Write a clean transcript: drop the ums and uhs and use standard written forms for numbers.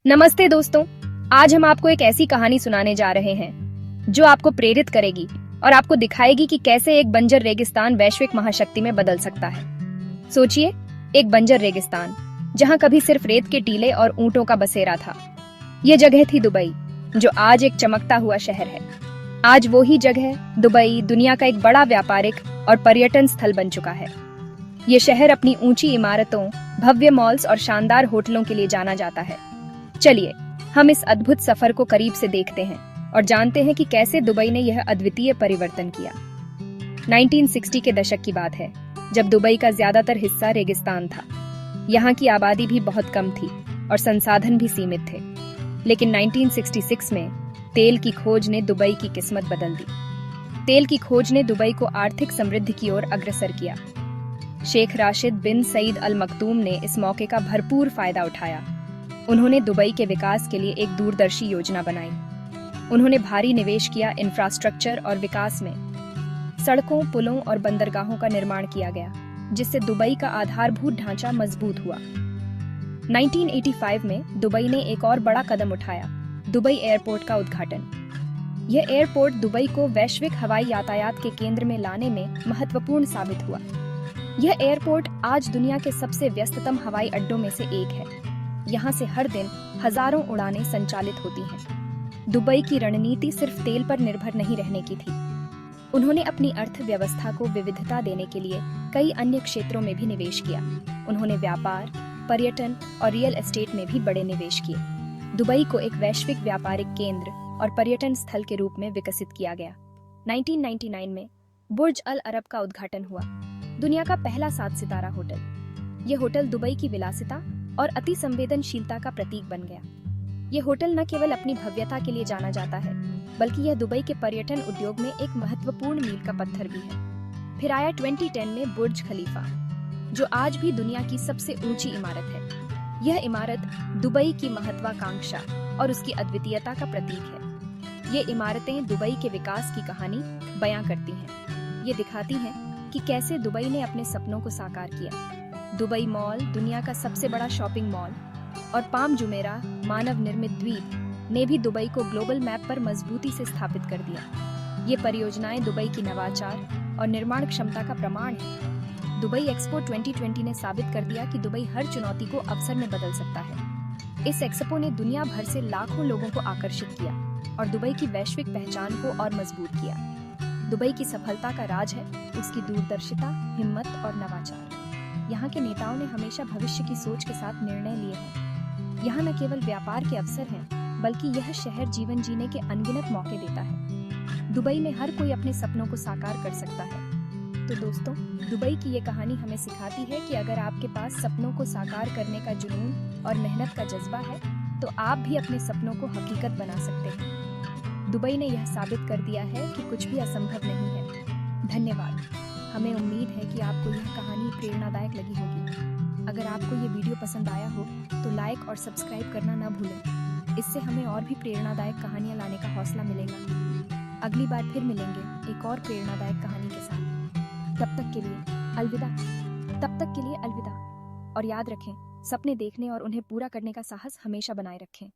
नमस्ते दोस्तों। आज हम आपको एक ऐसी कहानी सुनाने जा रहे हैं जो आपको प्रेरित करेगी और आपको दिखाएगी कि कैसे एक बंजर रेगिस्तान वैश्विक महाशक्ति में बदल सकता है। सोचिए, एक बंजर रेगिस्तान जहां कभी सिर्फ रेत के टीले और ऊंटों का बसेरा था। ये जगह थी दुबई, जो आज एक चमकता हुआ शहर है। आज वो ही जगह दुबई दुनिया का एक बड़ा व्यापारिक और पर्यटन स्थल बन चुका है। ये शहर अपनी ऊंची इमारतों, भव्य मॉल्स और शानदार होटलों के लिए जाना जाता है। चलिए हम इस अद्भुत सफर को करीब से देखते हैं और जानते हैं कि कैसे दुबई ने यह अद्वितीय परिवर्तन किया। 1960 के दशक की बात है, जब दुबई का ज्यादातर हिस्सा रेगिस्तान था। यहाँ की आबादी भी बहुत कम थी और संसाधन भी सीमित थे। लेकिन 1966 में तेल की खोज ने दुबई की किस्मत बदल दी। तेल की खोज ने दुबई को आर्थिक समृद्धि की ओर अग्रसर किया। शेख राशिद बिन सईद अल मखदूम ने इस मौके का भरपूर फायदा उठाया। उन्होंने दुबई के विकास के लिए एक दूरदर्शी योजना बनाई। उन्होंने भारी निवेश किया इंफ्रास्ट्रक्चर और विकास में। सड़कों, पुलों और बंदरगाहों का निर्माण किया गया, जिससे दुबई का आधारभूत ढांचा मजबूत हुआ। 1985 में दुबई ने एक और बड़ा कदम उठाया, दुबई एयरपोर्ट का उद्घाटन। यह एयरपोर्ट दुबई को वैश्विक हवाई यातायात के केंद्र में लाने में महत्वपूर्ण साबित हुआ। यह एयरपोर्ट आज दुनिया के सबसे व्यस्ततम हवाई अड्डों में से एक है। यहाँ से हर दिन हजारों उड़ानें संचालित होती हैं। दुबई की रणनीति सिर्फ तेल पर निर्भर नहीं रहने की थी। उन्होंने अपनी अर्थव्यवस्था को विविधता देने के लिए कई अन्य क्षेत्रों में भी निवेश किया। उन्होंने व्यापार, पर्यटन और रियल एस्टेट में भी बड़े निवेश किए। दुबई को एक वैश्विक व्यापारिक केंद्र और पर्यटन स्थल के रूप में विकसित किया गया। 1999 में बुर्ज अल अरब का उद्घाटन हुआ, दुनिया का पहला 7 सितारा होटल। यह होटल दुबई की विलासिता और अति संवेदनशीलता का प्रतीक बन गया। ये होटल न केवल अपनी भव्यता के लिए जाना जाता है, बल्कि यह दुबई के पर्यटन उद्योग में एक महत्वपूर्ण मील का पत्थर भी है। फिर आया 2010 में बुर्ज खलीफा, जो आज भी दुनिया की सबसे ऊंची इमारत है। यह इमारत दुबई की महत्वाकांक्षा और उसकी अद्वितीयता का प्रतीक है। ये इमारतें दुबई के विकास की कहानी बयां करती हैं। ये दिखाती हैं कि कैसे दुबई ने अपने सपनों को साकार किया। दुबई मॉल, दुनिया का सबसे बड़ा शॉपिंग मॉल, और पाम जुमेरा, मानव निर्मित द्वीप, ने भी दुबई को ग्लोबल मैप पर मजबूती से स्थापित कर दिया। ये परियोजनाएं दुबई की नवाचार और निर्माण क्षमता का प्रमाण है। दुबई एक्सपो 2020 ने साबित कर दिया कि दुबई हर चुनौती को अवसर में बदल सकता है। इस एक्सपो ने दुनिया भर से लाखों लोगों को आकर्षित किया और दुबई की वैश्विक पहचान को और मजबूत किया। दुबई की सफलता का राज है उसकी दूरदर्शिता, हिम्मत और नवाचार। यहाँ के नेताओं ने हमेशा भविष्य की सोच के साथ निर्णय लिए हैं। यहाँ न केवल व्यापार के अवसर हैं, बल्कि यह शहर जीवन जीने के अनगिनत मौके देता है। दुबई में हर कोई अपने सपनों को साकार कर सकता है। तो दोस्तों, दुबई की ये कहानी हमें सिखाती है कि अगर आपके पास सपनों को साकार करने का जुनून और मेहनत का जज्बा है, तो आप भी अपने सपनों को हकीकत बना सकते हैं। दुबई ने यह साबित कर दिया है कि कुछ भी असंभव नहीं है। धन्यवाद। हमें उम्मीद है कि आपको यह कहानी प्रेरणादायक लगी होगी। अगर आपको ये वीडियो पसंद आया हो तो लाइक और सब्सक्राइब करना न भूलें। इससे हमें और भी प्रेरणादायक कहानियाँ लाने का हौसला मिलेगा। अगली बार फिर मिलेंगे एक और प्रेरणादायक कहानी के साथ। तब तक के लिए अलविदा। तब तक के लिए अलविदा। और याद रखें, सपने देखने और उन्हें पूरा करने का साहस हमेशा बनाए रखें।